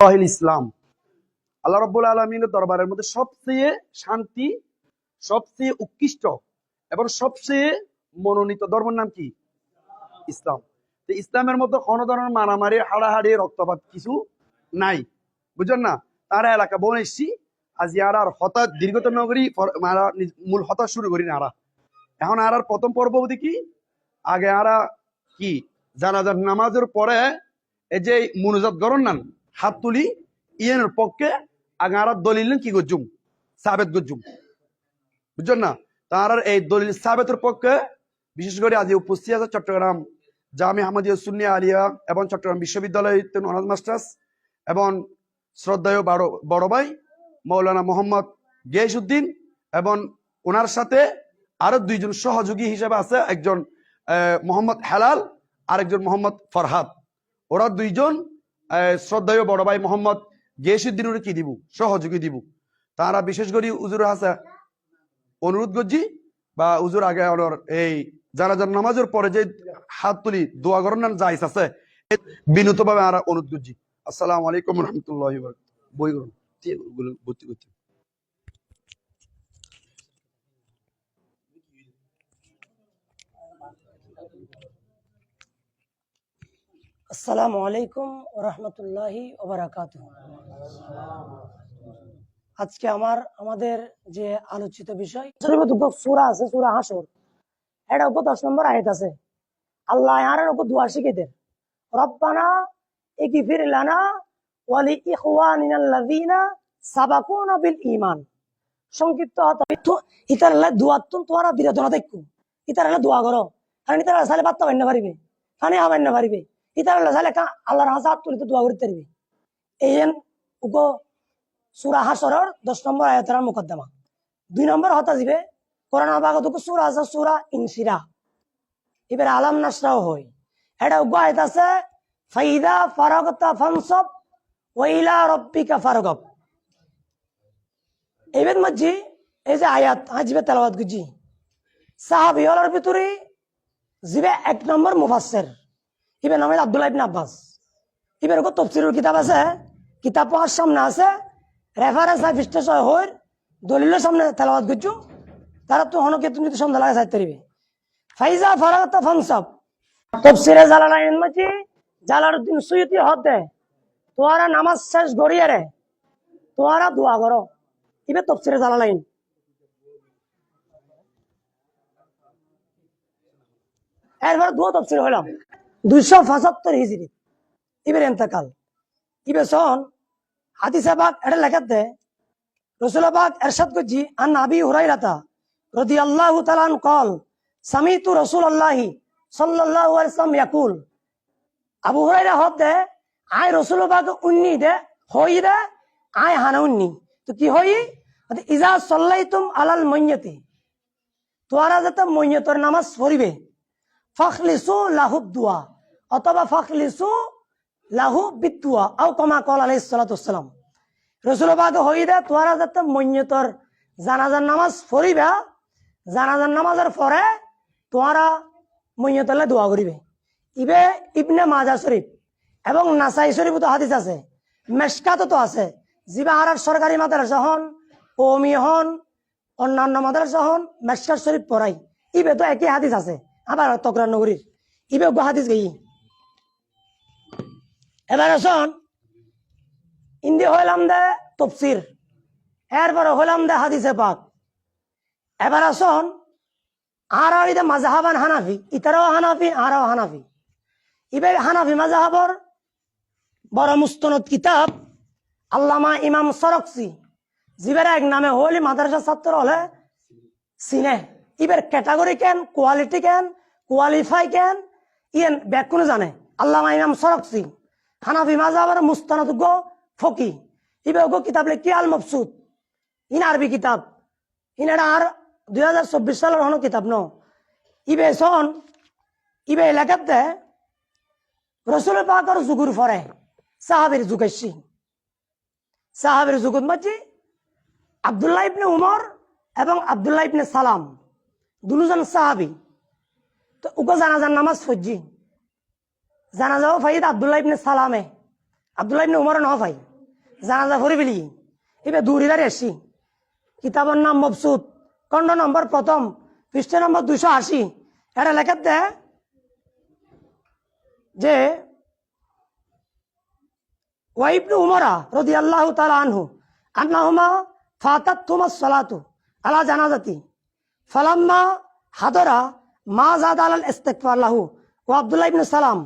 ইসলাম। আল্লাহ রাব্বুল আলামিনের দরবারের মধ্যে সবচেয়ে শান্তি, সবচেয়ে উৎকৃষ্ট এবং সবচেয়ে মনোনীত ধর্মের নাম কি? ইসলাম। ইসলামের মধ্যে কোনো ধরনের মারামারি, হাড়াহাড়ি, রক্তপাত কিছু নাই, বুঝলেন না? তারা এলাকা বনে এসছি আজ আর হঠাৎ দীর্ঘতর নগরী মূল হতাশ শুরু করি না। এখন আর প্রথম পর্ববতী কি আগে আরা কি জানাজার নামাজের পরে এই যে মুনাজাত গরন নান হাত তুলি ইয়েনের পক্ষে আগে আর দলিল কি গজুম সাবেত গজুম, বুঝছেন না? তার এই দলিল সাবেতের পক্ষে বিশেষ করে আজ উপস্থিত আছে চট্টগ্রাম জামি আহমদিয়া সুন্নিয়া আলিয়া এবং চট্টগ্রাম বিশ্ববিদ্যালয় অনার্স মাস্টার্স এবং শ্রদ্ধেয় বড় ভাই মৌলানা মোহাম্মদ গিয়াসউদ্দিন এবং ওনার সাথে আরো দুইজন সহযোগী হিসেবে আছে, একজন মোহাম্মদ হেলাল আর একজন মোহাম্মদ ফরহাদ। ওরা দুইজন শ্রদ্ধেয় বড় ভাই মোহাম্মদ গিয়াসউদ্দিনের কি দিব সহযোগী দিব। তারা বিশেষ করে উজুর হাসা অনুরোধ করছি বা উজুর আগে এই জানাজার নামাজের পরে যে হাত তুলি দোয়া করার জায়েজ আছে বিনীত ভাবে আমরা অনুরোধ করছি। আসসালামু আলাইকুম রহমতুল্লাহি ওয়া বারাকাতুহু। বই করুন ভর্তি করতে। আসসালামু আলাইকুম ওয়া রাহমাতুল্লাহি ওয়া বারাকাতুহু। আজকে আমাদের যে আলোচিত বিষয় সূরা আছে, সূরা হাসর, এটা উপর 10 নম্বর আয়াত আছে। আল্লাহ ইয়ার উপর দোয়া শিখিয়ে দেন, রব্বানা ইগফির লানা ওয়া লি ইখওয়ানিনাল্লাযীনা সাবাকুনা বিল ঈমান। সংক্ষিপ্ত অর্থ ইতার আল্লাহ দোয়া তোমরা বিরোধনা দেখো, ইতার আল্লাহ দোয়া করো, কারণ ইতার আল্লাহ সালে বাত্তা বান্য পারিবে, পানি হাবান্য পারিবে, ইতার আল্লাহ সালে আল্লাহর হাত তুলিতে দোয়া করতে পারবে। এই উগো সূরা হাসরের 10 নম্বর আয়াতের মুকদ্দমা। 2 নম্বর হতা দিবে কোরআন বাগত সূরা আছে, সূরা ইনশিরাহ। এবার আলাম নাশরাও হয়, এটা উগো আয়াত আছে, ফাইদা ফারাগতা ফানসাব ওয়া ইলা রাব্বিকা ফারগাব। এবার মজি এই যে আয়াত আজিবে তেলাওয়াত গুজি সাহাবী হলার ভিতরে জিবে 1 নম্বর মুফাসসির ইবনে নাম আব্দুল্লাহ ইবনে আব্বাস। এবার ওকে তাফসীরের কিতাব আছে, কিতাব পড়ার সামনে আছে, রেফারেন্স আছে পৃষ্ঠা হয়, দলিলের সামনে তেলাওয়াত গুজু তারা তো হনকে তুমি তো সন্ধ্যা লাগা চাইতে পারবে। ফাইজা ফারাগতা ফানসাব তাফসীরে জালালাইন মজি জালালউদ্দিন সুয়ুতি হতে তোরা নামাজ শেষ করিয়ে রে তোরা দোয়া করো, এবার তাফসীরে জালালাইন। এরপর দোয়া তাফসীর হলাম 275 হিজরি। এবার ইন্তেকাল ইবে সন হাদিসে পাক এটা লেখাতে রাসূল পাক ইরশাদ করজি আন আবি হুরায়রা রাদিয়াল্লাহু তাআলা আন قال সামিতু রাসূলুল্লাহি সাল্লাল্লাহু আলাইহি ওয়াসাল্লাম ইয়াকুল। আবু হুরায়রা হতে আয় রাসূল পাক উন্নি দে হই দে আয় হানা উন্নি তো কি হই ইজা সাল্লাইতুম আলাল মাইয়াতি তোরা যত মাইয়াতের নামাজ পড়িবে ফাখলিসু লাহু দুআ অথবা ফাখলিসু লাহু বিদুআ আও কামা ক্বাল আলাইহিস সালাতু ওয়াসসালাম। রাসূল পাক হই দে তোরা যত মাইয়াতের জানাজার নামাজ পড়িবা, জানাজার নামাজের পরে তোরা মাইয়াতের দোয়া করিবে। ইবে ইবনে মাজাহ শরীফ এবং নাসাই শরীফ তো হাদিস আছে, মেশকাত তো আছে, জিবা আরার সরকারি মাদ্রাসা হন, কওমি হন, অন্যান্য মাদ্রাসা হন, মেশকাত শরীফ পড়াই ইবে তো একই হাদিস আছে। আবার তকরার নগরীর ইবে গো হাদিস গই। এবার শোন ইন্দি হইলাম দে তাফসীর, এরপর হইলাম দে হাদিসে পাক। এবার শোন আর ইদে মাযহাবান হানাফি, ইতারাও হানাফি আরাও হানাফি। ইবে হানাফি মাযহাবর বড় মুস্তনদ কিতাব আল্লামা ইমাম সরকসি জিবের এক নামে হলি মাদ্রাসা ছাত্র হলে সিনে ইবের ক্যাটাগরি কেন, কোয়ালিটি কেন, কোয়ালিফাই কেন ইয়েন ব্যাকুন জানে। আল্লামা ইমাম সরকসি হানাফি মাযহাবের মুস্তানাদ গো ফকি। ইবে গো কিতাব লেখি আল মবসুদ, ইন আরবি কিতাব, ইন আর 2024 সালের হনো কিতাব ন। ইবে সন ইবে এলাকাতে রাসূল পাকের যুগের পরে সাহাবীর যুগ আসছে। সাহাবীর যুগত মাঝে আব্দুল্লাহ ইবনে উমর এবং আব্দুল্লাহ ইবনে সালাম দুজন সাহাবী তো উগো জানাজার নামাজ পড়জি। জানাজাও ফাইদ আব্দুল্লাহ ইবনে সালামে আব্দুল্লাহ ইবনে উমর ন ভাই জানাজা ভরি বিলি এবার দূরিদারে আসি কিতাবের নাম মবসুদ খণ্ড নম্বর প্রথম পৃষ্ঠ নম্বর 280 এটা লেখার দেয় যে ওয়াইবনু উমরা রাদিয়াল্লাহু তাআলা আনহু আন্নাহুমা ফাতাতুহুমা সালাতু আলা জানাজাতি ফালাম্মা হাদরা মা জাদা আলাল ইস্তিগফার লাহু ওয়া আব্দুল্লাহ ইবনে সালাম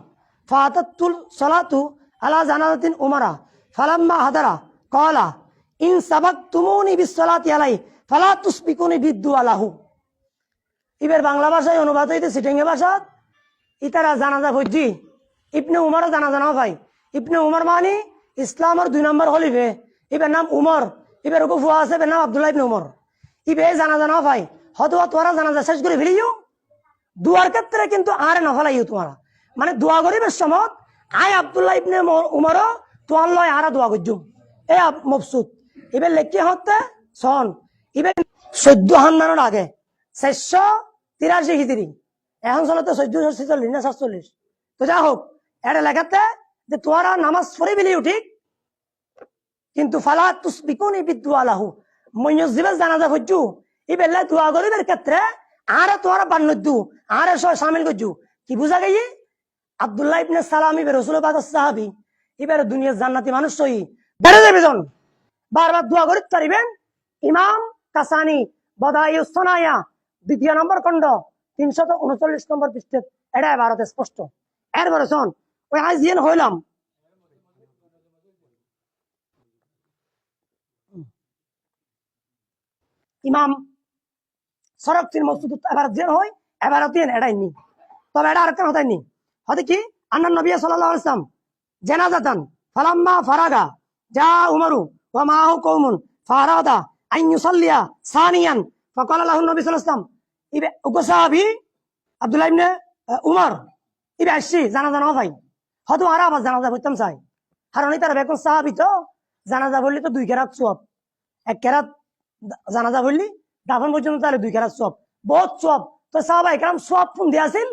ফাতাতুল সালাতু আলা জানাজাতিন উমরা ফালাম্মা হাদরা ক্বালা ইন সাবাকতুমুনি বিস সালাতি আলাই ফালা তুসবিকুনি বিদ্দুআ লাহু। এবার বাংলা ভাষায় অনুবাদ হইতে সিটিংয়ে ভাষা ইতারা জানাজা ভজি ইবনে উমর জানাজা না ভাই ইবনে উমর মানে ইসলামের 2 নম্বর খলিফে এবার নাম উমর এবার ওকে ফুয়া আছে এবার নাম আব্দুল্লাহ ইবনে উমর ইবে জানাজা না ভাই হয়তো তোরা জানাজা শেষ করে ফেলিও দুয়ার ক্ষেত্রে কিন্তু আর নফলাইও তোমারা মানে দোয়া করিবের সময় আয় আব্দুল্লাহ ইবনে উমর তোয়ার লয় আর দোয়া করজুম এ মবসুদ এবার লেখকে হতে সন এবার 14 হান্নানোর আগে 483 হিজরি এখন চলতে 1446 না 47 তো যা হোক এটা লেখাতে যে তোরা নামাজ পড়ে বিলি ঠিক কিন্তু ফালা তুসবিকুনি বিদ্দুআ লাহু ময়্যজিবের জানাজা হজ্জু এই বেলা দোয়া করিবার ক্ষেত্রে আরে তোরা বান্নদ্দু আরে সব শামিল করজু কি বুঝা গেই আব্দুল্লাহ ইবনে সালাম ইবে রাসূল পাকের সাহাবী এবারে দুনিয়ার জান্নাতি মানুষ সই বেড়ে যাবে জন বারবার দোয়া করিতে পারিবেন ইমাম কাসানি বদাইউস সুনায়া 2 নম্বর খণ্ড 339 নম্বর পৃষ্ঠা এটা ভারতে স্পষ্ট এরপরে শোন ওই আজ দিন হইলাম ইমাম সরফতির মসজিদ এবার দিন হয় এবার দিন এটাই নি তবে এটা আরেকটা হতাই নি হতে কি আন্নান নবী সাল্লাল্লাহু আলাইহি ওয়াসাল্লাম জানাজাতান ফালাম্মা ফারাগা যা উমরু ওয়া মাহু কওমুন ফারাদা আন ইউসাল্লিয়া সানিয়ান ফাকালা লাহু নবী সাল্লাল্লাহু আলাইহি ওয়াসাল্লাম ইবে ওগো সাহাবী আব্দুল্লাহ ইবনে উমর ইবে আসছি জানাজা না ভাই হয়তো আর আবার জানাজা পড়তাম চাই কারণ তার বেকন সাহাবী তো জানাজা বললি তো 2 কেরাত সওয়াব 1 কেরাত জানাজা বললি দাফন পর্যন্ত তাহলে 2 কেরাত সওয়াব বহুত সওয়াব তো সাহাবা একরাম সওয়াব ফুন দিয়াছিল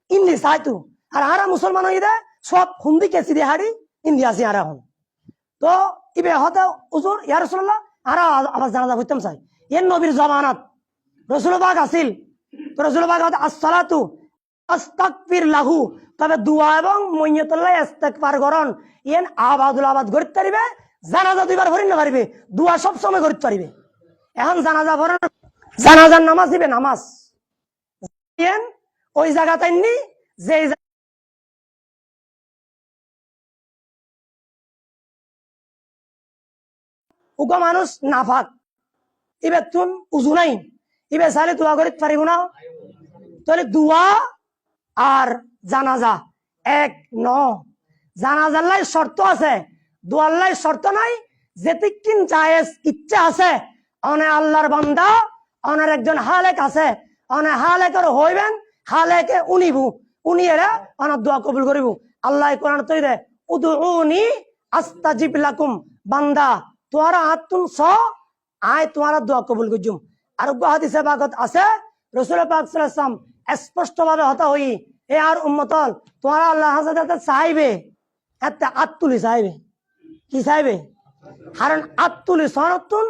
ইন্দি সাইতু আর হারা মুসলমান হইদে সব হুন্দি কেসি দিয়ে হাড়ি ইন্দি আসি আর এখন তো ইবে হতে হুজুর ইয়া রাসূলুল্লাহ আর আবার জানাজা পড়তাম চাই এর নবীর জমানাত রাসূল পাক আসিল তো রাসূল পাক আসসালাতু আস্তাগফির লাহু তবে দোয়া এবং মইয়াতুল্লাহ ইস্তিগফার করন ইন আবাদুল আবাদ করতে পারিবে জানাজা দুইবার পড়িন না পারিবে দোয়া সব সময় করতে পারিবে এখন জানাজা পড়ার জানাজার নামাজ দিবে নামাজ ইন ওই জায়গাতে নি যে উগা মানুষ নাফাক এবার তুম উজু নাই এবার সালে দোয়া করতে পারিব না তাহলে দোয়া আর জানাজা এক ন জানাজার লাই শর্ত আছে দোয়ার লাই শর্ত নাই যেতিকিন জায়েজ ইচ্ছা আছে অনে আল্লাহর বান্দা অনের একজন হালেক আছে অনে হালেকের হইবেন হালেকে উনিবু উনি এরা অনার দোয়া কবুল করিব আল্লাহ কোরআন তৈরে উদউনি আস্তাজিব লাকুম বান্দা তোরা আতুন স আয় তোমার দোয়া কবুল করজুম আর হাদিসে পাকত আছে রাসূল পাক সাল্লাল্লাহু আলাইহি ওয়াসাল্লাম স্পষ্ট ভাবে হতা হই এ আর উম্মতল তোরা আল্লাহ হাজাতে চাইবে এতে আত্তুলি চাইবে কি চাইবে কারণ আত্তুলি সনতুন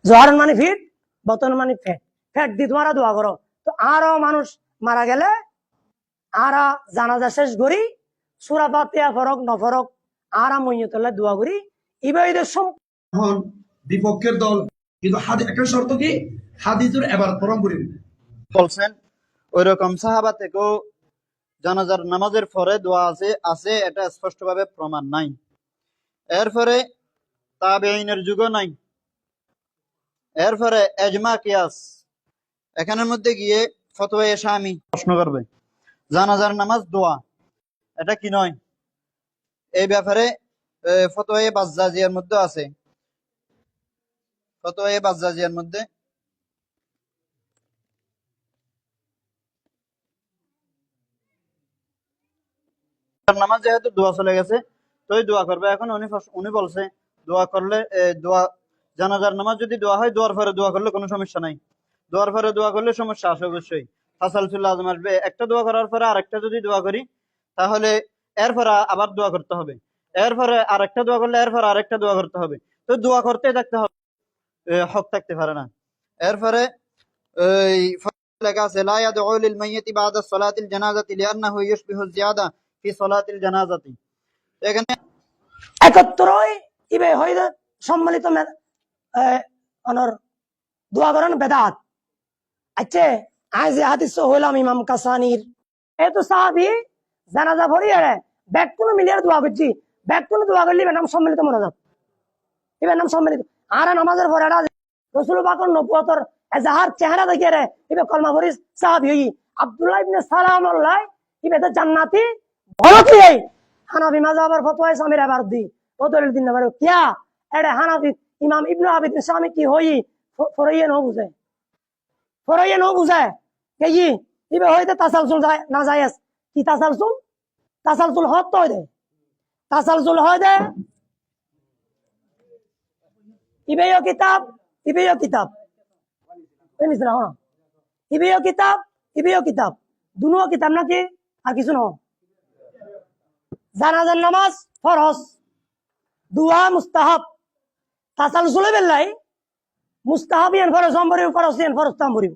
জহরন মানে ফিট বতন মানে ফ্যাট ফ্যাট দি তোমরা দোয়া করো তো আরো মানুষ মারা গেলে আরা জানাজা শেষ করি সূরা ফাতিহা ফরক নফরক আরা মইয়তুল্লাহ দোয়া করি ইবাইদের এখন বিপক্ষের দল কিন্তু একটা শর্ত কি হাদিসের এবার পরম করি বলছেন ওই রকম সাহাবা থেকেও জানাজার নামাজের পরে দোয়া আছে এটা স্পষ্টভাবে প্রমাণ নাই এরপরে তাবেঈনের যুগও নাই এরপরে এজমা কিয়াস এখানের মধ্যে গিয়ে ফতোয়া শামি প্রশ্ন করবে জানাজার নামাজ দোয়া এটা কি নয় এই ব্যাপারে ফতোয়া বাজ্জাজিয়ার মধ্যে আছে ফতোয়া বাজ্জাজিয়ার মধ্যে নামাজ যেহেতু দোয়া চলে গেছে তো দোয়া করবে এখন উনি বলছে দোয়া করলে দোয়া জানাজার নামাজ যদি দোয়া হয় দোয়ার পরে দোয়া করলে কোনো সমস্যা নাই দোয়ার পরে দোয়া করলে সমস্যা আসে অবশ্যই তাসালসুল আজম আসবে একটা দোয়া করার পরে আরেকটা যদি দোয়া করি তাহলে এরপরে আবার দোয়া করতে হবে এরপরে আরেকটা দোয়া করলে এরপর আরেকটা দোয়া করতে হবে। তো দোয়া করতে থাকতে হবে, হক থাকতে পারে না। এরপরে এই লেখা আছে লা ইয়াদউ লিল মাইয়িতি বাদা সালাতিল জানাজাতি লিআন্নাহু ইউশবিহু জিয়াদা ফি সালাতিল জানাজাতি। এখানে একত্রই ইবে হইতে সম্মিলিত অনর দোয়া করেন বেদাত। আচ্ছা আজ যে হাদিস হইলাম ইমাম কাসানির এ তো সাহাবী জানাজা ভরি আরে ব্যাক কোন মিলিয়ার দোয়া করছি, ব্যাক কোন দোয়া করলি নাম সম্মিলিত মোনাজাত, এবার নাম সম্মিলিত। আর নামাজের পরে রাসূল পাকের নবুয়তর এজাহার চেহারা দেখিয়ে রে ইবে কলমা ভরি সাহাবী হই আব্দুল্লাহ ইবনে সালাম আল্লাহ ইবে তো জান্নাতি ভালো কি হানাফি মাযহাবের ফতোয়া সামির আবার দি ও দলিল দিন না পারে কিয়া এডে হানাফি ইমাম ইবনে আবিদ শামী কি হই ফরাইয়ে নো বুঝে, ফরাইয়ে নো বুঝে কে ইবে হইতে তাসালসুল যায় না জায়েজ কি তাসালসুল, তাসালসুল হত তো দে তাসালসুল হয় দে ইবেও কিতাব ইবেও কিতাব এই মিছরা হ্যাঁ ইবেও কিতাব দুনো কিতাব নাকি আর কিছু না। জানাজার নামাজ ফরজ, দুয়া মুস্তাহাব, তাসালসুলে বেলাই মুস্তাহাব ইয়ান ফরজ তম পড়িব, ফরজ ইয়ান ফরজ তম পড়িব,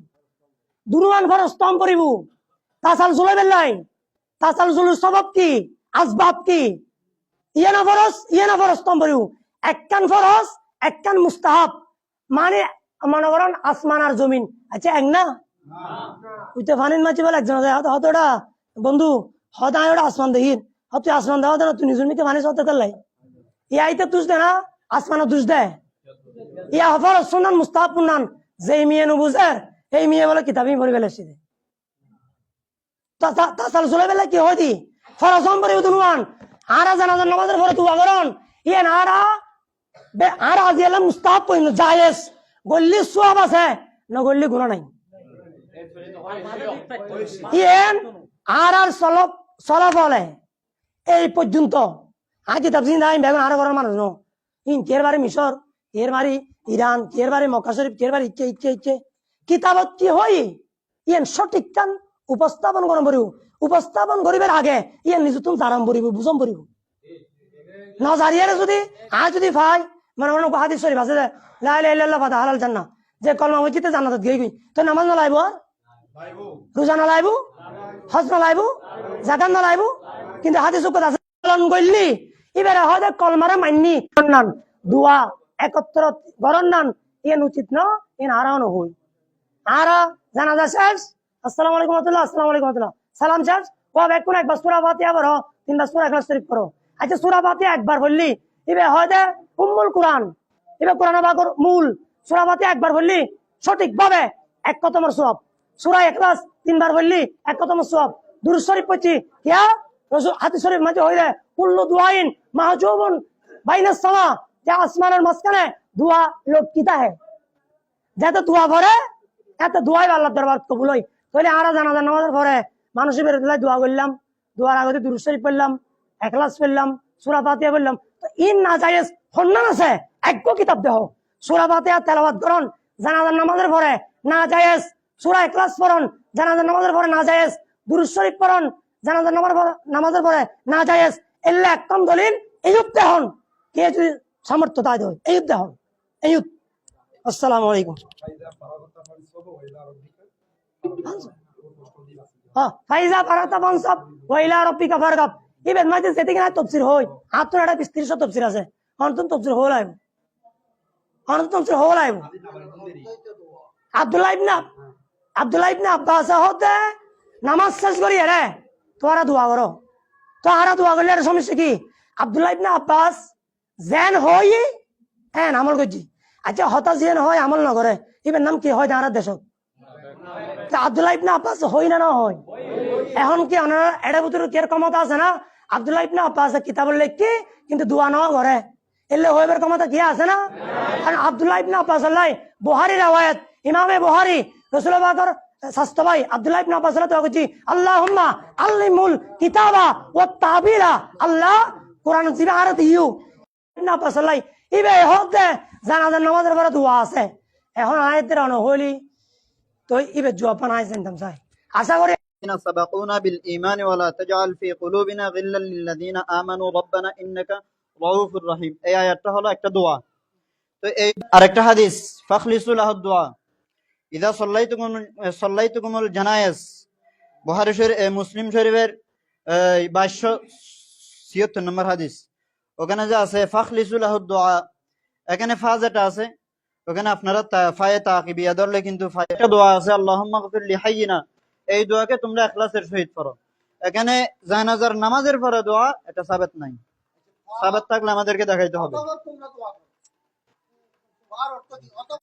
দুনুয়ান ফরজ তম পড়িব। তাসালসুলে বেলাই তাসালসুলের সবব কি আসবাব কি ইয়ানা ফরজ তম পড়িব। একখান ফরজ একখান মুস্তাহাব মানে মনে করেন আসমান আর জমিন আচ্ছা এক না উইতে ফানির মাঝে বলে একজন হতটা বন্ধু হদায় ওটা আসমান দেখিন তুই আসমান দেওয়া দেনা তুই নিজের মিকে ফানি সত্য করলাই ইয়াইতে তুজ দে না আসমানও তুজ দে ইয়া হফর সুনান মুস্তাহাব পুনান যে মেয়ে নুবুঝে এই মেয়ে বলে কিতাবই পড়ি বেলেছি তাসালসুলে বেলা কি হয় দি ফরজ পড়ি দুনুয়ান আরা জানাজার নামাজের পরে তুয়া করন ইয়ে না আর আজি এলাম মুস্তাহাব পড়িন জায়েজ গল্লি সওয়াব আছে না গল্লি গুনাহ নাই। ইয়েন আর সলফ বলে এই পর্যন্ত আজ তাফসীর নাই বেগুন আর করার মানুষ নো ইন কের বারে মিশর কের বারে ইরান কের বারে মক্কা শরীফ কের বারে ইচ্ছে কিতাবত কি হই ইয়েন সঠিক কান উপস্থাপন করন পড়িব, উপস্থাপন করিবার আগে ইয়েন নিজুতুম জারাম পড়িব বুঝম পড়িব না জারিয়ারে যদি আজ যদি ভাই মানে মনে হাদিস শরীফ আছে লা ইলাহা ইল্লাল্লাহ ফাতা হালাল জান্নাহ যে কলমা হইতে জান্নাতত গই তো নামাজ না লাইব আর রোজা না লাইব হজ না লাইব যাকাত না লাইব কিন্তু হাদিস কথা আছে পালন করলি এবারে হয় কলমারে মাননি নান দুয়া একত্র গরন নান ইয়েন উচিত না ইয়েন আরানো হই আরা জানাজা শেষ আসসালামু আলাইকুম ওয়া আসসালামু আলাইকুম ওয়া সালাম শেষ ও বেকুন একবার সূরা ফাতিহা পড়ো তিনবার সূরা ইখলাস শরীফ পড়ো। আচ্ছা সূরা ফাতিহা একবার বললি ইবে হয় দে উম্মুল কুরআন ইবে কোরআন বাগর মূল সূরা ফাতিহা একবার বললি সঠিক ভাবে এক কতমর সওয়াব, সূরা ইখলাস তিনবার বললি এক কতমর সওয়াব, দুরূদ শরীফ পড়ছি কিয়া রাসূল হাদিস শরীফ মাঝে হইরে কুল্লু দুআইন মাহজুবুন বাইনাস সামা যে আসমানের মাঝখানে দোয়া লটকিতা है যাতে দোয়া পড়ে এত দোয়াই আল্লাহর দরবার কবুল হয়। তাহলে আরা জানাজা নামাজের পরে মানুষের বেরোতে দোয়া করলাম, দোয়ার আগে দুরূদ শরীফ পড়লাম, ইখলাস পড়লাম, সূরা ফাতিহা পড়লাম তো ইন না জায়েজ হন্নান আছে এক কিতাব দেহ সূরা ফাতিহা তেলাওয়াত করুন জানাজার নামাজের পরে না জায়েজ, সূরা ইখলাস পড়ুন জানাজার নামাজের পরে না জায়েজ, দুরূদ শরীফ পড়ুন জানাজার নামাজের পরে না জায়েজ। এল্লা একদম দলিল এইয়ুব দেহন কে যদি সামর্থ্য তাই দেয় এইয়ুব দেহন এইয়ুব। আসসালামু আলাইকুম। হ্যাঁ ফাইজা ফারাতা ফানসাব ওয়া ইলা রাব্বিকা ফারগাব ইবেন মাঝে যেতে কিনা তাফসীর হই আত্র এটা 30 তাফসীর আছে অন্তত তাফসীর হল আইব আব্দুল্লাহ ইবনে আব্বাস হতে নামাজ শেষ করি রে তোরা দোয়া করো তো আরা দোয়া করলে আর সমস্যা কি আব্দুল্লাহ ইবনে আব্বাস জেন হই হ্যাঁ আমল করছি। আচ্ছা হতা জেন হয় আমল না করে ইবেন নাম কি হয় তারা দেশত আব্দুল্লাহ ইবনে আব্বাস হই না হয় এখন কি এটা ভিতরে কি ক্ষমতা আছে না আব্দুল্লাহ ইবনে আব্বাস কিতাব লিখি কিন্তু দোয়া না করে এলে হইবার ক্ষমতা কি আছে না। কারণ আব্দুল্লাহ ইবনে আব্বাস বুখারী riwayat ইমামে বুখারী রাসূলুল্লাহ পাকের শাস্ত্র ভাই আব্দুল্লাহ ইবনে আব্বাস দোয়া করছি আল্লাহুম্মা আল্লিমুল কিতাবা ওয়াত তাবিলা আল্লাহ কোরআন জিবা আর দিও ইবনে আব্বাস ইবে হতে জানাজার নামাজের পরে দোয়া আছে এখন আয়াতের অন হলি তো ইবে জোয়া পানাই চিন্তাম চাই আশা করি سبقونا بالإيمان ولا تجعل في قلوبنا غلا للذين آمنوا ربنا إنك رؤوف رحيم। এই আয়াতটা হলো একটা দোয়া। তো এই আরেকটা হাদিস, ফাখলিসু লাহু দুআ ইযা সাল্লাইতুকুমুল জানায়েজ, বুখারী শরীফ মুসলিম শরীফের 2276 নম্বর হাদিস। ওখানে যে আছে ফাখলিসু লাহু দুআ, এখানে ফা যেটা আছে ওখানে আপনারা ফায়ে তাকিবিয়া ধরলে কিন্তু একটা দোয়া আছে, আল্লাহুম্মা গফির লি হাইয়িনা, এই দোয়াকে তোমরা ইখলাসের সহিত পড়ো। এখানে জানাজার নামাজের পরে দোয়া, এটা সাবেত নাই। সাবেত থাকলে আমাদেরকে দেখাইতে হবে।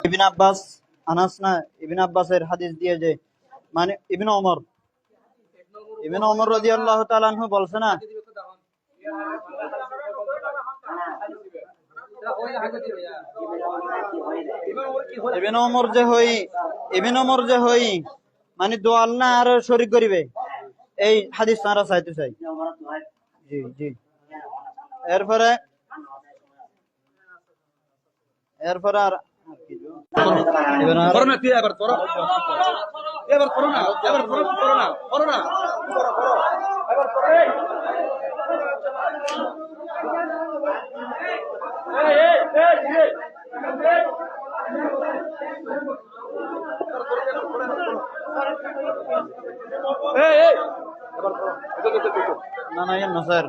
ইবনে আব্বাস, আনাস না, ইবনে আব্বাসের হাদিস দিয়ে যে মানে ইবনে ওমর রাদিয়াল্লাহু তাআলা আনহু বলছে না, ইবনে ওমর যে হই মানে দোয়া আল্লাহ আর শরীক করিবে, এই হাদিস তারা চাইতে চাই। জি জি। এরপরে আর করোনা কি এবার করো, এবার করোনা, এবার করোনা, করোনা, এবার করো। না না না স্যার,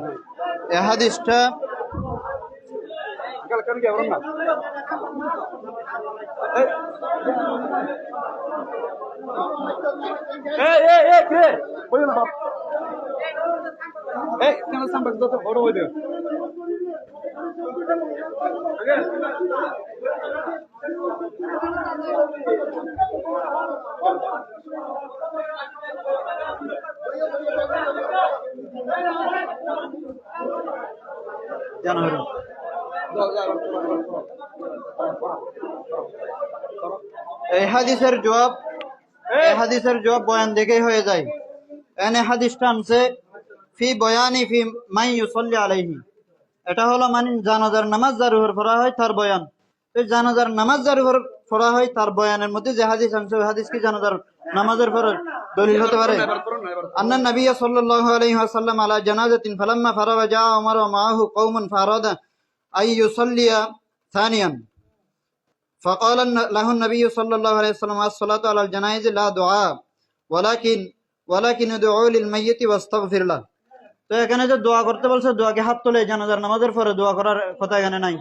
এই হাদিসটা জানা হলো। এই হাদিসের জবাব বয়ান দেখেই হয়ে যায়। এনে হাদিসটা আনছে ফি বয়ানি ফি মাই ইউসাল্লি আলাইহি, এটা হলো মানে জানাজার নামাজ যার উপর পড়া হয় তার বয়ান। তো জানাজার নামাজ যার উপর পড়া হয় তার বয়ানের মধ্যে যে হাদিস আনছে ওই হাদিস কি জানাজার নামাজের পর দলিল হতে পারে? আন্না নবী সাল্লাল্লাহু আলাইহি ওয়াসাল্লাম আলা জানাজাতিন ফালাম্মা ফারাগা জা উমর ওয়া মাআহু কওমুন ফারাদা আই ইউসাল্লিয়া থানিয়ান فقال له النبي صلى الله عليه وسلم الصلاة على الجنائز لا دعاء ولكن ادعوا للميت واستغفر له। তো এখানে যে দোয়া করতে বলছে, দোয়াকে হাত তোলে জানাজার নামাজের পরে দোয়া করার কথা এখানে নাই।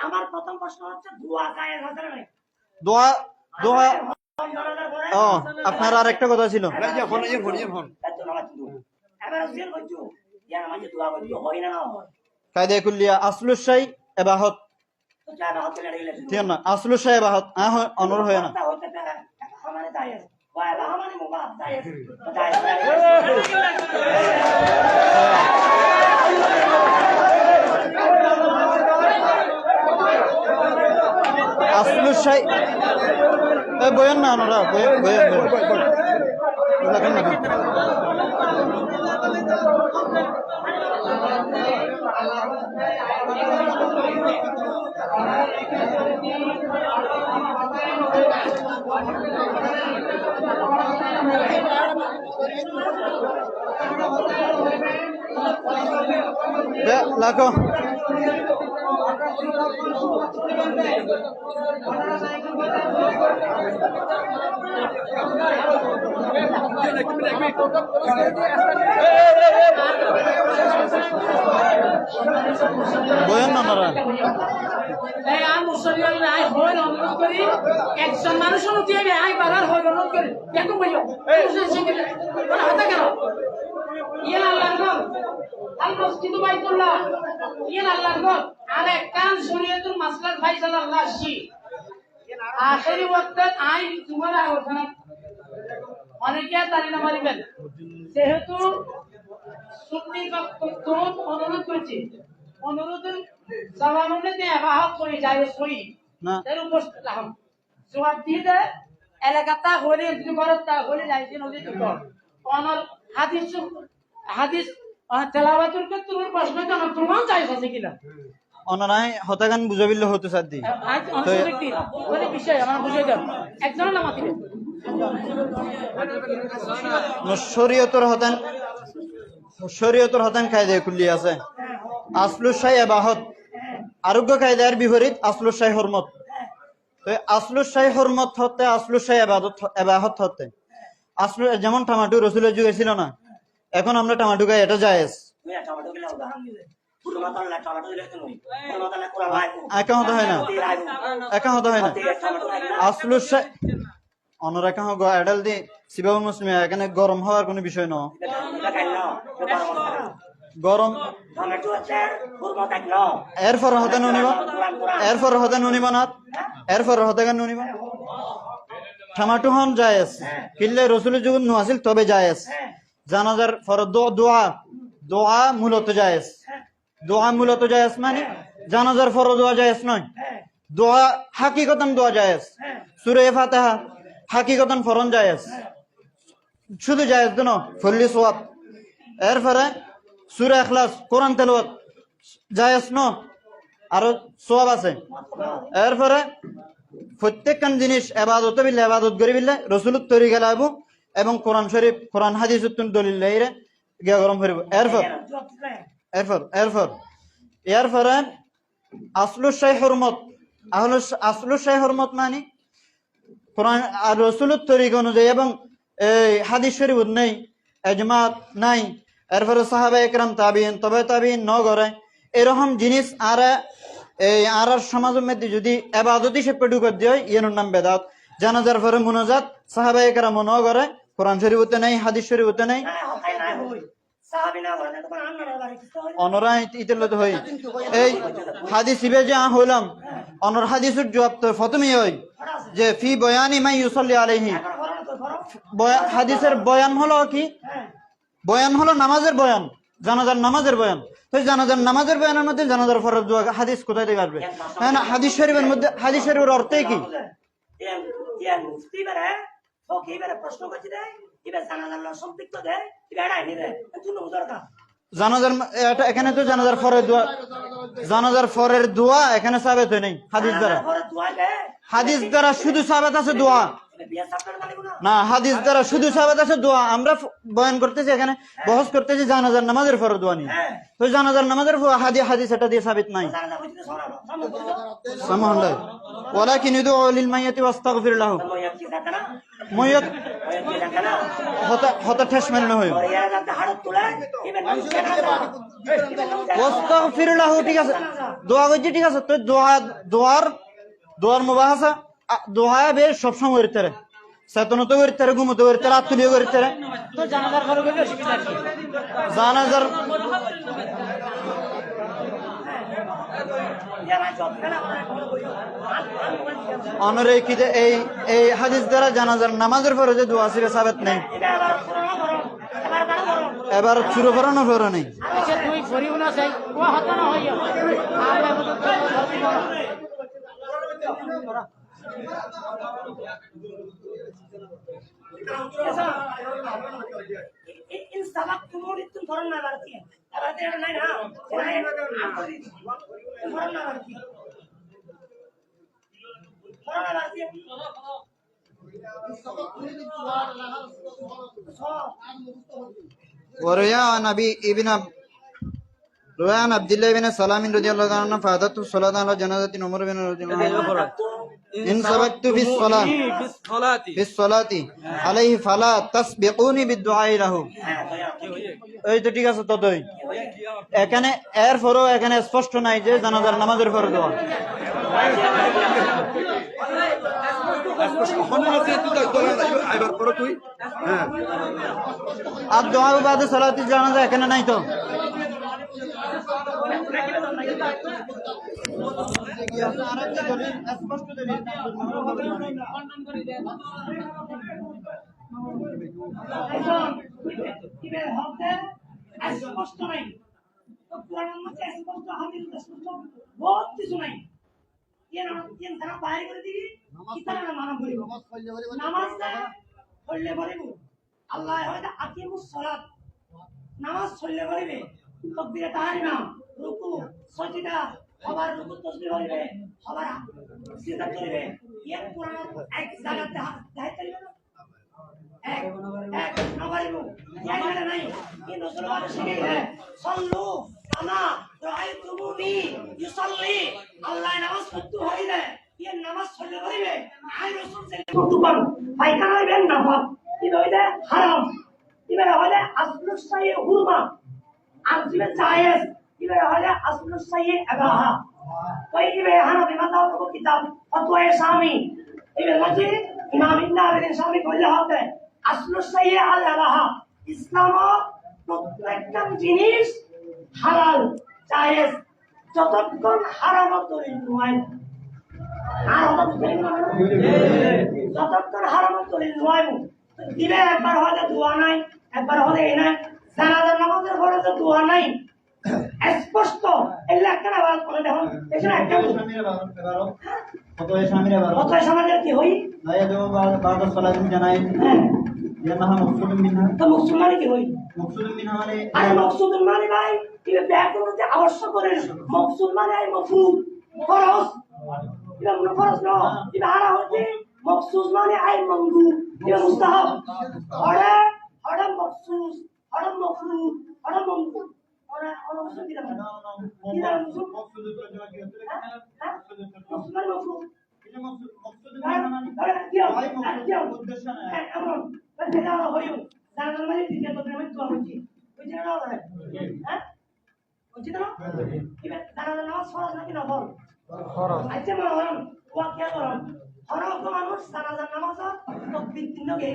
আমার প্রথম প্রশ্ন হচ্ছে দোয়া জায়েজ আছে না? দোয়া ও আপনার আরেকটা কথা ছিল, এবার জিল বলছো ইয়া আমাকে দোয়া করতে হয় না হয় কায়দা কুল্লিয়া আসলুস শাই ইবাহত, তো জানা হতে লাগলে ঠিক না? আসলুস শাই ইবাহত অনর হয় না। হতে পারে আমারে জায়েজ ওয়া আমারে মুবাহ জায়েজ আসলুস শাই বয়ান না ওনারা বয়ান লাখো বয়ান না ওনারা একজন মানুষের অনেকে তারি না মারিবেন, যেহেতু অনুরোধ করেছি, অনুরোধের জবাবে এবাহত করি যাই করি এর উপস্থিত রাখুন জবাব দিয়ে এলাকাটা হলে যদি ঘরটা হলে যাইছে নদী অনর হাদিস তেলাওয়াতের ক্ষেত্রে প্রশ্ন কেন প্রমাণ চাইছে আছে কিনা অনারাই হতাগান বুঝাবিল্লে হতে সাদি বিষয় আমার বুঝাই দেন একজনের নাম আছে শরীয়তর হতেন কায়দায় কুল্লি আছে আসলুসাই এবাহত আরোগ্য কায়দার বিপরীত আসলুসাই হরমত। তো আসলুসাই হরমত হতে আসলুসাই এবাহত হতে আসলু যেমন টমাটো রসুলের যুগে ছিল না, এখন আমরা টমাটো খাই, এটা জায়েজ। একাহত হয় না, একাহত হয় না। আসলুসাই অনরাকাহ এডাল দি সিবাবুল মুসলিম এখানে গরম হওয়ার কোনো বিষয় নয়। গরম এরপর হতে নুনিব, এরপর হতে নুনিব না, এরপর হতে কেন নুনিব। টমাটো হন জায়েজ কিনলে রসুলের যুগ নোয়াছিল তবে জায়েজ। জানাজার ফর দোয়া, দোয়া মূলত জায়েজ, দোয়া মূলত জায়েজ মানে জানাজার ফর দোয়া জায়েজ নয়। দোয়া হাকিকতান দোয়া জায়েজ, সূরা ফাতিহা হাকিকতান ফরন জায়েজ, শুধু জায়েজ দেন ফল্লি সোয়াব। এরপরে সূরা ইখলাস কোরআন তেলাওয়াত জায়েজ ন, আরো সোয়াব আছে। এরপরে প্রত্যেকখান জিনিস এবাদত বিল্লে এবাদত করি বিল্লে রসুলত তরিকা লাগব এবং কোরআন শরীফ কোরআন হাদিস দলিল লাইরে গিয়া গরম করিব। এরপর এরপর এরপর এরপরে আসলুসাই হরমত, আসলুসাই হরমত মানে কোরআন আর রসুলত তরিকা অনুযায়ী এবং এই হাদিস শরীফ নেই, এজমাত নাই। এরপরে সাহাবা একরাম তাবিন তবে তাবিন ন করে এরকম জিনিস আর এই আর সমাজের মধ্যে যদি এবাদত হিসেবে ঢুকে দিয়ে ইয়ের নাম বেদাত। জানাজার পরে মুনাজাত সাহাবা একরাম ন করে, কোরআন শরীফতে নেই, হাদিস শরীফতে নেই। অনরা ইতেলত হই এই হাদিস ইবে যে হইলাম অনর হাদিসের জবাব তো প্রথমেই হই যে ফি বয়ানি মাই ইউসাল্লি আলাইহি। হাদিসের বয়ান হলো কি? বয়ান হলো নামাজের বয়ান, জানাজার নামাজের বয়ান। তো জানাজার নামাজের বয়ানের মধ্যে জানাজার ফরজ দোয়া হাদিস কোথায় থেকে আসবে? হ্যাঁ না, হাদিস শরীফের মধ্যে হাদিস শরীফের অর্থই কি? জানাজার এখানে তো জানাজার ফরের দোয়া, জানাজার ফরের দোয়া এখানে সাবেত হয় নাই হাদিস দ্বারা। হাদিস দ্বারা শুধু সাবেত আছে দোয়া না, হাদিস দ্বারা শুধু সাবেত আছে দোয়া। আমরা বয়ান করতেছি এখানে বহস করতেছি জানাজার নামাজের ফরজ দোয়া নিয়ে। তো জানাজার নামাজের হাদিস এটা দিয়ে সাবিত নাই। সামাহুল্লাহ ওয়ালাকিন ইদউ লিল মাইয়াতি ওয়াস্তাগফির লাহু। মাইয়াত হতা ঠেস মেনে না হয় ওয়াস্তাগফির লাহু, ঠিক আছে দোয়া করছি, ঠিক আছে। তো দোয়ার মুবাহাসা দোয়া বে সব সময় করতে রে, চেতনত করতে রে, ঘুমতে করতে রে, আত্মীয় করতে রে। জানাজার অনরে কি এই হাদিস দ্বারা জানাজার নামাজের পরে যে দোয়া ছিল সাবেত নেই। এবার চুরো ফরানো ফেরো নেই। ورؤيا عن أبي ابن رواه عن عبد الله بن سلام رضي الله عنه فاتته الصلاة على جنازة عمر بن رضي الله عنه إن سبقت في الصلاة عليه فلا تسبقوني بالدعاء له। এই তো ঠিক আছে, ততই এখানে এর পরও এখানে স্পষ্ট নাই যে জানাজার নামাজের পরে দোয়া। আর দোয়া বাদে সালাতি জানাজা এখানে নাই তো। স্পষ্ট নাই কোরআনের মধ্যে স্পষ্ট হাদিস স্পষ্ট বহুত কিছু নাই। কেন তারা বাইরে করে দিবি কি তারা মানব করিব নামাজ পড়লে বলিব আল্লাহ হয়তো আকিমুস সালাত নামাজ পড়লে বলিবে তাকবীরে তাহরিমা রুকু সাজদা সবার রুকু তাসবিহ হইবে সবার সিজদা করিবে। এর কোরআন এক জায়গাতে দেখাইতে পারবে না। এক এক নগরিবু ইয়াই মানে নাই কিন্তু রাসূলুল্লাহ শিখাইছে সাল্লু কামা রাআইতুমুনি ইউসাল্লি আল্লাহ নামাজ পড়তে হইলে ইয়ে নামাজ পড়লে হইবে আই রাসূল সাল্লাল্লাহু আলাইহি পায়খানা হইবেন না ভাব কি হইলে হারাম ইবে হইলে আসলুস সাইয়ে হুরমা আর জিবে জায়েজ ইবে হইলে আসলুস সাইয়ে আবাহা কই ইবে হানাফি মাযহাব को किताब फतवा शामी इबे मजे इमाम इब्न আবিদিন শামী কইলে হতে আসলুস সাইয়ে আল আবাহা ইসলাম প্রত্যেকটা জিনিস হালাল জায়েজ যতক্ষণ হারাম দলিল নয় আর হঠাৎ দলিল নয় যতক্ষণ হারাম দলিল নয় দিলে একবার হলে দোয়া নাই একবার হলে এই নাই জানাজার নামাজের পরে তো দোয়া নাই স্পষ্ট এলা একটা আওয়াজ করে দেখুন এখানে একটা ফতোয়া শামিরে বারো কত সমাজের কি হই লায়া দেব বাদ সালাতিন জানাই ইয়ানাহা মাকসুদুম মিনহা তো মুসলমান কি হই মাকসুদুম মিনহা মানে আরে মকসুদ মানে ভাই এটা ব্যাখ্যা করতে আবশ্যক করে মকসুদ মানে আই মফহুম ফরজ এটা মনে ফরজ না এটা হারা হচ্ছে মকসুদ মানে আই মনদু এটা মুস্তাহাব আরে আরে মকসুদ আরে মফরুদ আরে মনদু আরে আরে মুসলিম কি না কি না মুসলিম মাকসুদুল জমা কি হচ্ছে মকসুদ মানে মফরুদ এটা মাকসুদুম মিনহা মানে আরে কি উদ্দেশ্য না এমন এটা হইও জানার মানে দিকে তো প্রেমে তো হচ্ছে বুঝছ না হ্যাঁ বুঝছ না এবার জানার নামাজ ফরজ নাকি না ফরজ ফরজ আচ্ছা মা হরম ওয়া কি করম হরম তো মানুষ জানার নামাজ তাকবীর তিন গে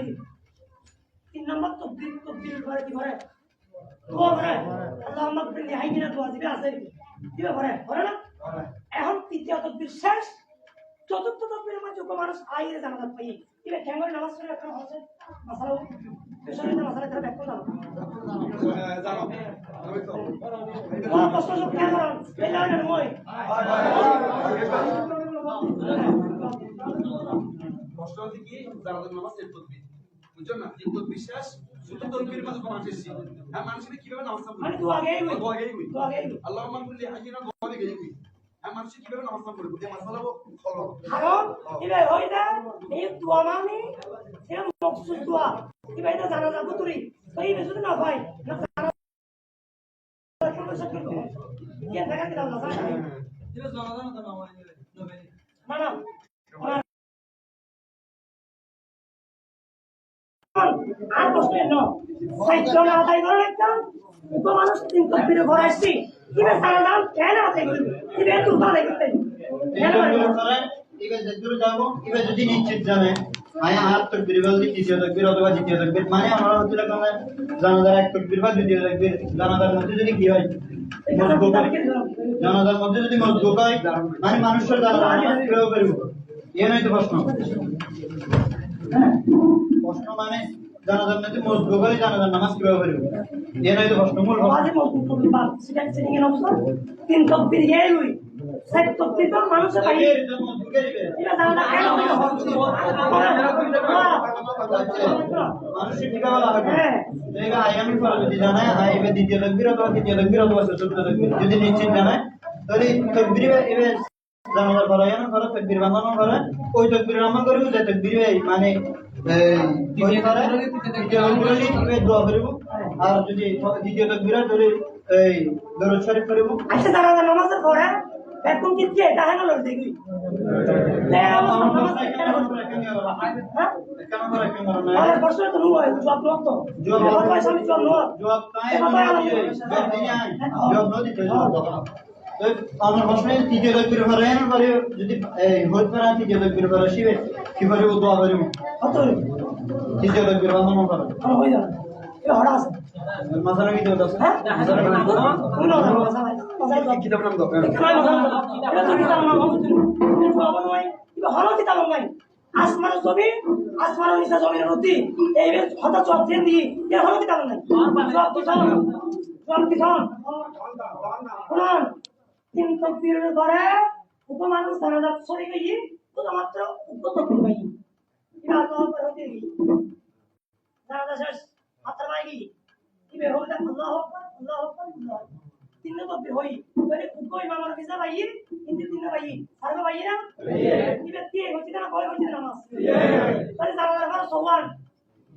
3 নম্বর তাকবীর করে কি করে দোয়া করে আল্লাহুম্মা কবির লি হাইয়িনা দোয়া দিবে আছে দিবে করে না এখন তৃতীয় তাকবীর শেষ চতুর্থ তাকবীরের মধ্যে মানুষ আইরে জানাত পাই এবার কেমন নামাজ পড়ে একটা হচ্ছে মাসালা পেছনে তো মাসালা করে ব্যাখ্যা দাও জানো আমি তো কোন প্রশ্ন সব কেন করেন এই লাইনে নয় কষ্ট হচ্ছে কি জানাজার নামাজ এর তকবীর বুঝছো না এই তকবীর বিশ্বাস শুধু তকবীরের মাঝে মানুষ এসেছি হ্যাঁ মানুষের কিভাবে নামাজ পড়বে মানে দোয়া গেই দোয়া গেই হই দোয়া গেই আল্লাহুম্মা কুল্লি হাইয়িনা দোয়া গেই হই হ্যাঁ মানুষ কিভাবে নামাজ পড়বে বুঝে মাসালা ফলো কারণ এটা হই না এই দোয়া মানে সে মকসুদ দোয়া কি ভাই না জানা যাবো তুই তো এই বেশি না ভাই না জানা কোন শক্তি কো কি দেখা দিলাম না জানা এটা জানা তো না হয় নবে মানা আর প্রশ্ন ন সাইজ না আদায় করে রাখতাম মানুষ তিন কপিরে ভরাইছি কিভাবে জানা দাম কেন আছে কিভাবে তুই ভালো করতে এবার যেগুলো যাবো এবার যদি নিশ্চিত জানে আয় আর তকবীর বলতে তৃতীয় তকবীর অথবা দ্বিতীয় তকবীর মানে আমরা হচ্ছে রকম জানাজার এক তকবীর বা দ্বিতীয় তকবীর জানাজার মধ্যে যদি কি হয় মজবুত হয় জানাজার মধ্যে যদি মজবুত হয় মানে মানুষের জানাজার নামাজ কিভাবে করব এই নয় তো প্রশ্ন প্রশ্ন মানে জানাজার মধ্যে মজবুত হয় জানাজার নামাজ কিভাবে করব এই নয় তো প্রশ্ন মূল আওয়াজে মজবুত করতে পার সেটা সেটিং এর অবস্থা তিন তকবীর গেলুই সাইড তকবীর তো মানুষের ভাই এটা জানা কেন মানুষের কিভাবে লাগবে এইবা আয়ামি ফল যদি জানায় আইবে দ্বিতীয় তকবীর অথবা তৃতীয় তকবীর অথবা চতুর্থ তকবীর যদি নিশ্চিত জানায় তাহলে তকবীর এবে জানার পরে না করে তকবীর বানানো করে ওই তকবীরের আমল করব যে তকবীর মানে ওই করে তৃতীয় তকবীর দোয়া করব আর যদি দ্বিতীয় তকবীর ধরে এই দরুদ শরীফ করব আচ্ছা জানা নামাজের পরে এখন কি যে এটা হলো দেখি আরে প্রশ্ন তো নয় জবাব দাও তো জবাব পয়সা আমি জবাব দাও জবাব আমার প্রশ্ন তৃতীয় তকবীর পরে পরে যদি হইতে পারে তৃতীয় তকবীর পরে শিবে কি করে দোয়া করব কত তৃতীয় তকবীর বানানো করে হয়ে যাবে এটা হড়া আছে মাসালা কি দেওয়া আছে হ্যাঁ মাসালা কি মশলা কিতাব নাম দাও এটা তো কিতাব নাম নয় এটা হলো কিতাব নয় আসমান ছবি আসমান নিচে জমির রুটি এই হঠাৎ জব দিয়ে দিই এ হলো কিতাব নয় জব কিষণ শুনুন তিন তকবীরের পরে উপমানুষ জানাজাত সরে গিয়ে শুধুমাত্র উপতকবীর ভাই এটা আল্লাহ আকবার হতে গিয়ে জানাজা শেষ হাতের মাই গিয়ে ইবে হলে আল্লাহু আকবার আল্লাহু আকবার আল্লাহু আকবার তিন তকবীর হই মানে উকই মামার ভিজা ভাই কিন্তু তিন ভাই আর ভাই না ইবে কি হচ্ছে না ভয় হচ্ছে নামাজ মানে জানাজার পরে সোয়ান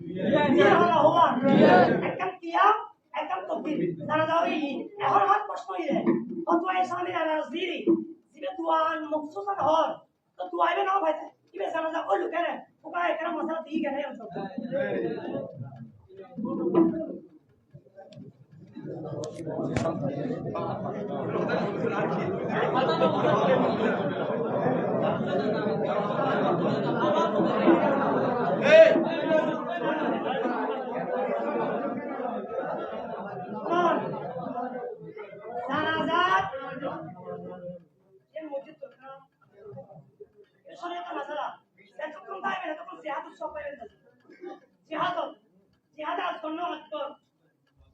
বিয়ে হলো হওয়া একদম কিয়াম একদম তকবীর জানা যাবে এখন হাত প্রশ্ন ইয়ে ফতোয়া ইসলামী আনারস দিরি জিবে দুয়ান মখসুসান হর তো দুয়াইবে না ভাই ইবে জানা যা ওই লোকের ওকা এখানে মশলা দিয়ে গেলে সব জানাজাত এই মসজিদ তো না এসরে একটা মাসালা যতক্ষণ পাইবে না তখন জিহাদ সব পাইবে না জিহাদ জিহাদ আজ কোন আকবর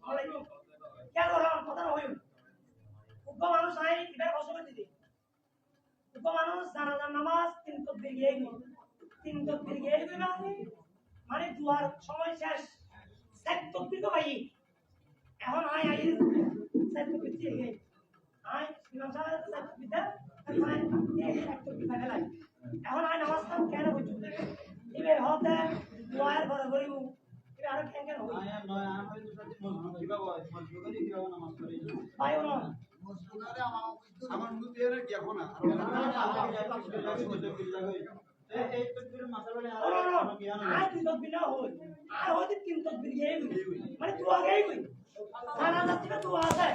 আলাইকুম কেন রাম কথা না হইল উগ্র মানুষ আই এবার বসবে দিদি উগ্র মানুষ জানাজার নামাজ তিন তকবীর গিয়ে মানে দুয়ার সময় শেষ এক তকবীর তো ভাই এখন আই এক তকবীর দিয়ে গে আই ইমাম সাহেব এক তকবীর দে এক তকবীর ফেলাই এখন আই নামাজ কাম কেন হইছে এবার হতে দুয়ার পরে করিব এবার আর কেন হই আয়া নয় আম হইতো সাথে মজবুত কিভাবে হয় মজবুত করে কিভাবে নামাজ পড়ে ভাই ওনো আমার মুখ দিয়ে কি এখন না এই তকবীর মাসালা আই তিন তকবীর না হই আর হইতে তিন তকবীর গিয়ে মানে দুয়া গেই কই খানা যাচ্ছে দুয়া আছে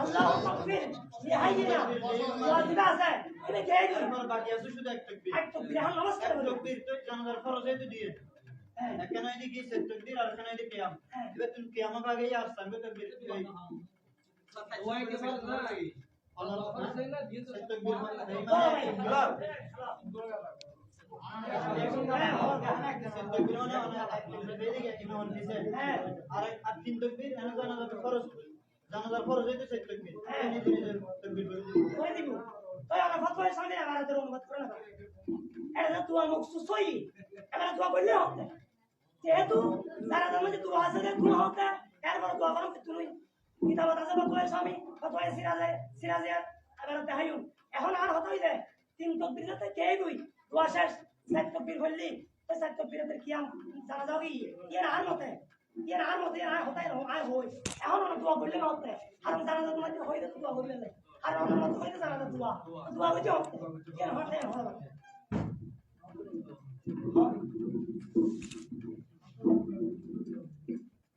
আল্লাহু তাকবীর ইহাইনা দুয়া দিবা আছে এটা গেই কই আমার বাকি আছে শুধু এক তকবীর এক তকবীর এখন নামাজ এক পড়ব তকবীর তো জানাজার ফরজ হইতো দিয়ে এখানে এদিকে কি তকবীর আর এখানে এদিকে কিয়াম এবার তুমি কিয়ামত আগে আর সঙ্গে তকবীর ওই কে ফরজ না লাগে আল্লাহ না দিয়ে তকবীর আর তিন তকবীর জানাজার ফরজ হইতো সেই তকবীর তকবীর কই দিব তাই আমরা ফতোয়া সামনে আমার হাতে অনুবাদ করে না এটা দুয়া মখসুস হই এবারে দুয়া বললে হবে যেহেতু যারা জানে দুয়া আছে যে দুয়া হতে এরপর দুয়া করো তুমি কিতাবত আছে ফতোয়া স্বামী ফতোয়া সিরাজে এবারে দেখাইও এখন আর হতই যে তিন তকবীরতে কে বই দুয়া শেষ চার তকবীর বললি তো চার তকবীরতে কিয়াম জানা যাবে এর আর মতে আর হতাই আয় হই এখন আমরা দোয়া করলে না হতে আর জানা যা তোমার হইতে দোয়া করলে না আর আমরা মত হইতে জানা যা দোয়া হইতে হতে এর হতে হবে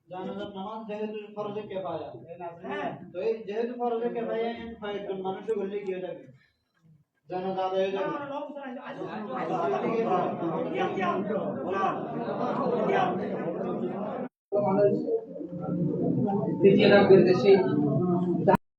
জানাজার নামাজ যেহেতু ফরজে কিফায়া হ্যাঁ তো এই যেহেতু ফরজে কিফায়া কয়েকজন মানুষও বললে কি হয়ে যাবে জানাজা আদায় হয়ে যাবে আমরা লোক জানাই দিয়াম মানুষ তৃতীয় রাগ করতে সেই